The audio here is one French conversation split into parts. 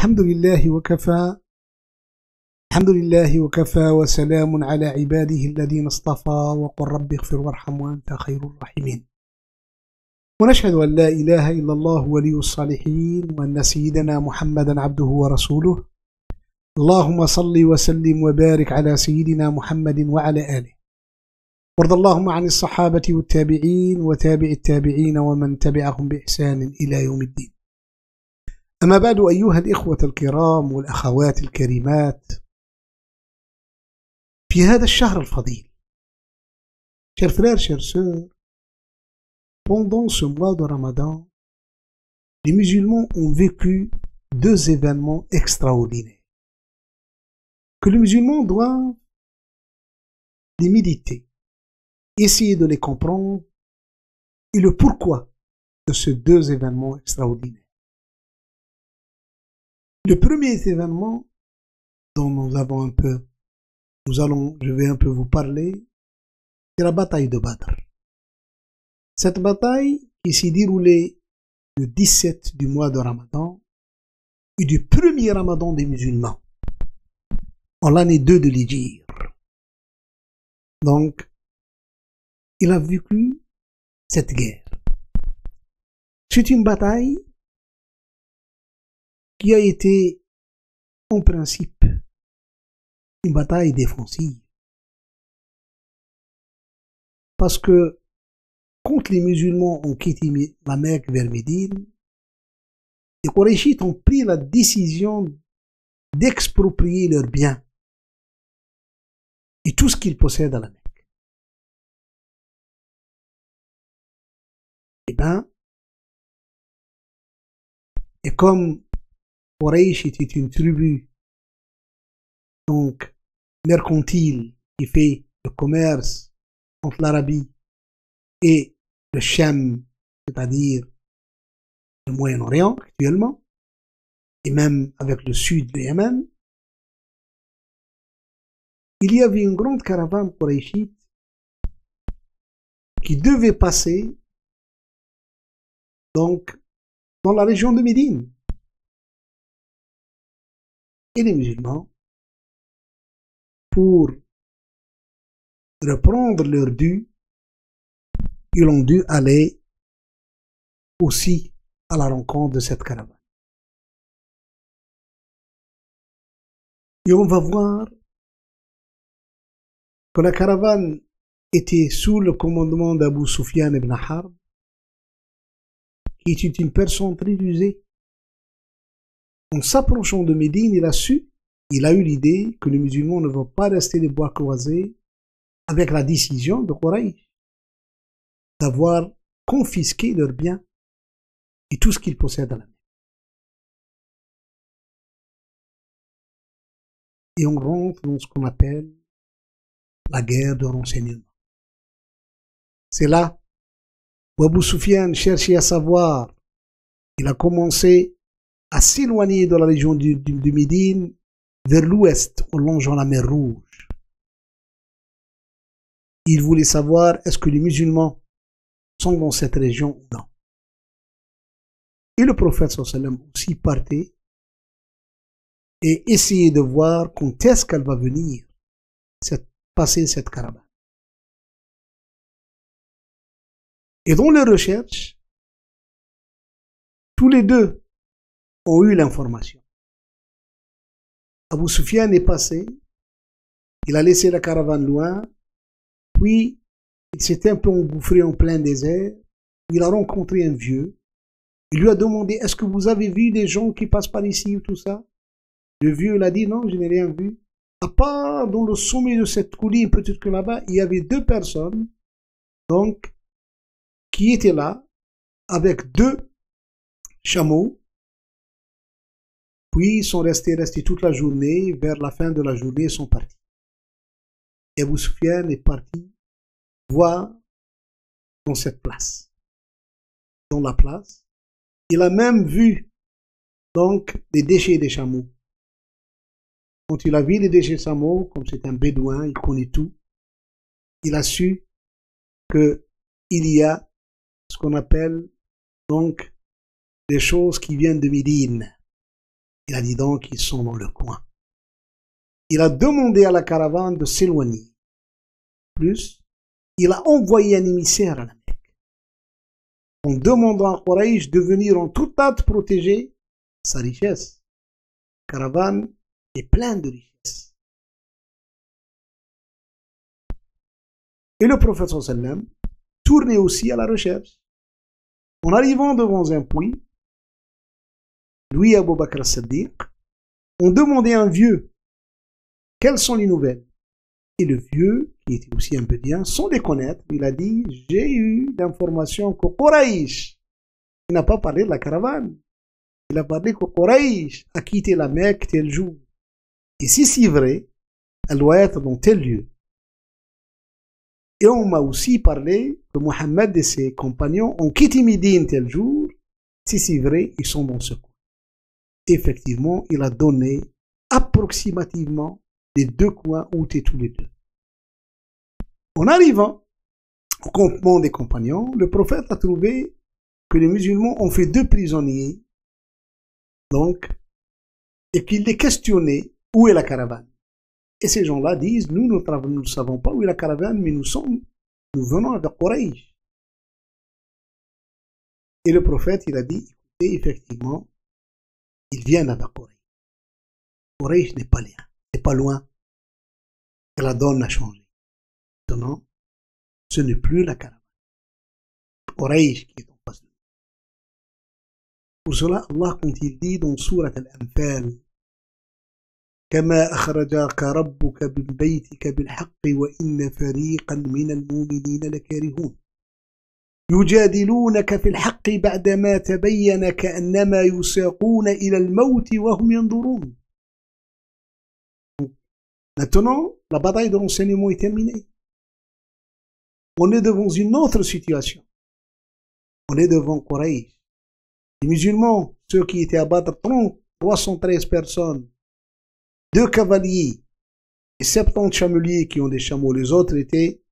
الحمد لله وكفى الحمد لله وكفى وسلام على عباده الذين اصطفى وقل رب اغفر وارحم وأنت خير الراحمين. ونشهد أن لا إله إلا الله ولي الصالحين وأن سيدنا محمدا عبده ورسوله. اللهم صل وسلم وبارك على سيدنا محمد وعلى آله، وارض اللهم عن الصحابة والتابعين وتابع التابعين ومن تبعهم بإحسان إلى يوم الدين. أما بعد، أيها الإخوة الكرام والأخوات الكريمات، في هذا الشهر الفضيل، chers frères, chers sœurs, pendant ce mois de Ramadan, les musulmans ont vécu deux événements extraordinaires que les musulmans doivent les méditer, essayer de les comprendre et le pourquoi de ces deux événements extraordinaires. Le premier événement dont je vais un peu vous parler, c'est la bataille de Badr. Cette bataille qui s'est déroulée le 17 du mois de Ramadan et du premier Ramadan des musulmans, en l'année 2 de l'Hégire. Donc, il a vécu cette guerre. C'est une bataille qui a été, en principe, une bataille défensive. Parce que, quand les musulmans ont quitté la Mecque vers Médine, les Qurayshites ont pris la décision d'exproprier leurs biens et tout ce qu'ils possèdent à la Mecque. Et comme Quraysh était une tribu donc mercantile qui fait le commerce entre l'Arabie et le Cham, c'est-à-dire le Moyen-Orient actuellement, et même avec le sud du Yémen, il y avait une grande caravane qurayshite qui devait passer donc dans la région de Médine. Et les musulmans, pour reprendre leur dû, ils ont dû aller aussi à la rencontre de cette caravane. Et on va voir que la caravane était sous le commandement d'Abu Sufyan ibn Harb, qui était une personne très rusée. En s'approchant de Médine, il a eu l'idée que les musulmans ne vont pas rester les bois croisés avec la décision de Quraysh d'avoir confisqué leurs biens et tout ce qu'ils possèdent à la Mecque. Et on rentre dans ce qu'on appelle la guerre de renseignement. C'est là où Abu Sufyan cherchait à savoir. Il a commencé à s'éloigner de la région de Médine vers l'ouest, en longeant la mer Rouge. Il voulait savoir est-ce que les musulmans sont dans cette région ou non. Et le prophète sallallahu alayhi wa sallam aussi partait et essayait de voir quand est-ce qu'elle va venir passer cette caravane. Et dans les recherches, tous les deux ont eu l'information. Abu Sufyan est passé, il a laissé la caravane loin, puis il s'est un peu engouffré en plein désert, il a rencontré un vieux, il lui a demandé est-ce que vous avez vu des gens qui passent par ici ou tout ça? Le vieux il a dit non, je n'ai rien vu. À part dans le sommet de cette colline, peut-être que là-bas, il y avait deux personnes, donc, qui étaient là, avec deux chameaux. Puis ils sont restés toute la journée, vers la fin de la journée, ils sont partis. Et Abu Sufyan est parti voir dans cette place. Dans la place, il a même vu donc les déchets des chameaux. Quand il a vu les déchets des chameaux, comme c'est un bédouin, il connaît tout, il a su qu'il y a ce qu'on appelle donc des choses qui viennent de Médine. Il a dit donc qu'ils sont dans le coin. Il a demandé à la caravane de s'éloigner. Plus, il a envoyé un émissaire à la Mecque, en demandant à Quraysh de venir en toute hâte protéger sa richesse. La caravane est pleine de richesses. Et le prophète sallallahu alayhi wa sallam tournait aussi à la recherche. En arrivant devant un puits, lui et Abu Bakr as-Siddiq ont demandé à un vieux quelles sont les nouvelles. Et le vieux, qui était aussi un bédouin, sans les connaître, il a dit: j'ai eu l'information que Quraysh, il n'a pas parlé de la caravane, il a parlé que Quraysh a quitté la Mecque tel jour. Et si c'est vrai, elle doit être dans tel lieu. Et on m'a aussi parlé que Mohammed et ses compagnons ont quitté Médine tel jour. Si c'est vrai, ils sont dans ce coin. Effectivement, il a donné approximativement les deux coins où étaient tous les deux. En arrivant au campement des compagnons, le prophète a trouvé que les musulmans ont fait 2 prisonniers, donc, et qu'il les questionnait où est la caravane. Et ces gens-là disent: nous ne savons pas où est la caravane, mais nous venons avec Quraysh. Et le prophète, il a dit: écoutez, effectivement, ils viennent avec Quraysh. Quraysh n'est pas loin. Et la donne a changé. Maintenant, ce n'est plus la caravane. Quraysh qui est en face de nous. Pour cela, Allah, quand il dit dans Sourate Al-Anfal: كما أخرجك ربك من بيتك بالحق وإن فريقا من المؤمنين لكارهون يجادلونك في الحق بعدما تبين كأنما يساقون إلى الموت وهم ينظرون. Maintenant, la bataille de l'enseignement est terminée. On est devant une autre situation. On est devant Quraysh. Les musulmans, ceux qui étaient à battre 313 personnes, 2 cavaliers et 70 chameliers qui ont des chameaux. Les autres étaient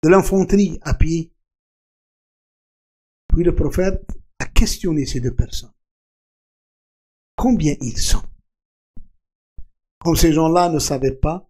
de l'infanterie à pied. Puis le prophète a questionné ces 2 personnes. Combien ils sont? Comme ces gens-là ne savaient pas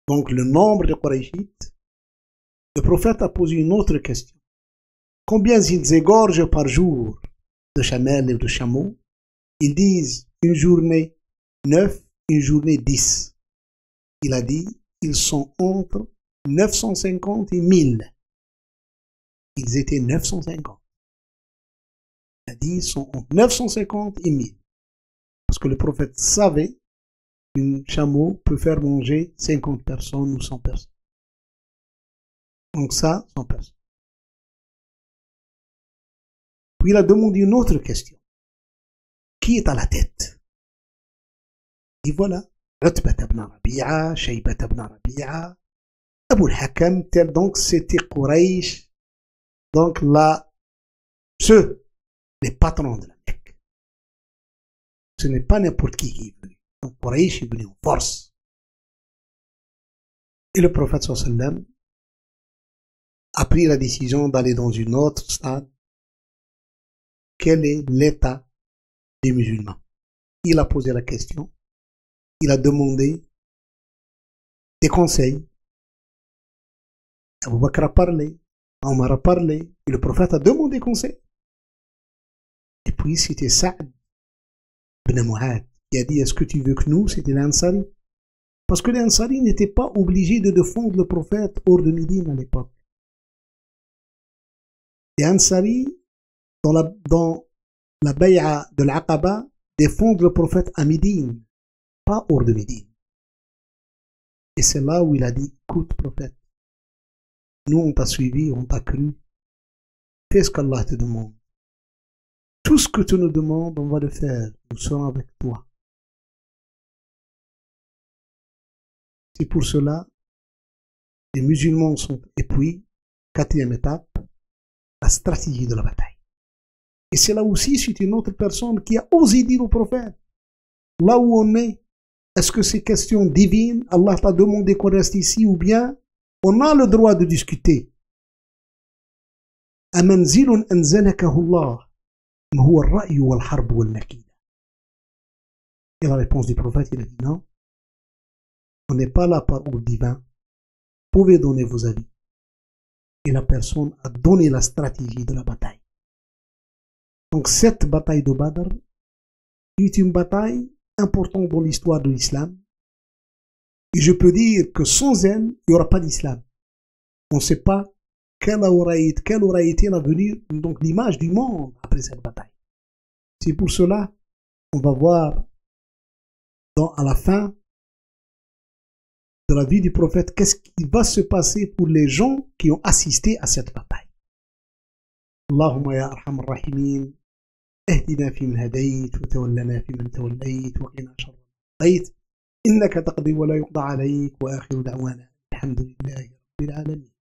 donc le nombre de Qurayshites, le prophète a posé une autre question. Combien ils égorgent par jour de chamelles et de chameaux? Ils disent une journée 9, une journée 10. Il a dit: ils sont entre 950 et 1000. Ils étaient 950. Il a dit: ils sont entre 950 et 1000. Parce que le prophète savait qu'un chameau peut faire manger 50 personnes ou 100 personnes. Donc ça, 100 personnes. Puis il a demandé une autre question. Qui est à la tête? Et voilà, Utbah ibn Rabi'a, Shaybah ibn Rabi'a, Abu al-Hakam, donc c'était Quraysh, donc là, les patrons de la Mecque. Ce n'est pas n'importe qui est venu. Donc Quraysh est venu en force. Et le prophète sallallahu alayhi wa sallam a pris la décision d'aller dans une autre stade. Quel est l'état des musulmans? Il a posé la question. Il a demandé des conseils. Abu Bakr a parlé, Omar a parlé, et le prophète a demandé conseil. Et puis c'était Saad ibn Mu'adh qui a dit: est-ce que tu veux que nous, c'était l'Ansari? Parce que les Ansari n'étaient pas obligés de défendre le prophète hors de Médine à l'époque. Les Ansari, dans la bay'a de l'Aqaba, défendent le prophète à Médine, pas hors de Médine. Et c'est là où il a dit: écoute, prophète, nous on t'a suivi, on t'a cru, fais ce qu'Allah te demande. Tout ce que tu nous demandes, on va le faire, nous serons avec toi. C'est pour cela, les musulmans sont. Et puis, 4e étape, la stratégie de la bataille. Et c'est là aussi, c'est une autre personne qui a osé dire au prophète: là où on est-ce que c'est question divine? Allah t'a demandé qu'on reste ici, ou bien on a le droit de discuter? أمنزل أنزلكه الله ما هو الرأي والحرب والمكيدة. Et la réponse du prophète, il a dit non, on n'est pas là par ordre divin, vous pouvez donner vos avis. Et la personne a donné la stratégie de la bataille. Donc cette bataille de Badr est une bataille importante dans l'histoire de l'islam. Et je peux dire que sans elle, il n'y aura pas d'islam. On ne sait pas quelle aura été l'avenir, donc l'image du monde après cette bataille. C'est pour cela qu'on va voir à la fin de la vie du prophète qu'est-ce qui va se passer pour les gens qui ont assisté à cette bataille. Allahumma ya arhamar rahimin, اهدنا فيمن هديت وتولنا فيمن توليت وقنا شر ما قضيت إنك تقضي ولا يقضى عليك وآخر دعوانا الحمد لله رب العالمين.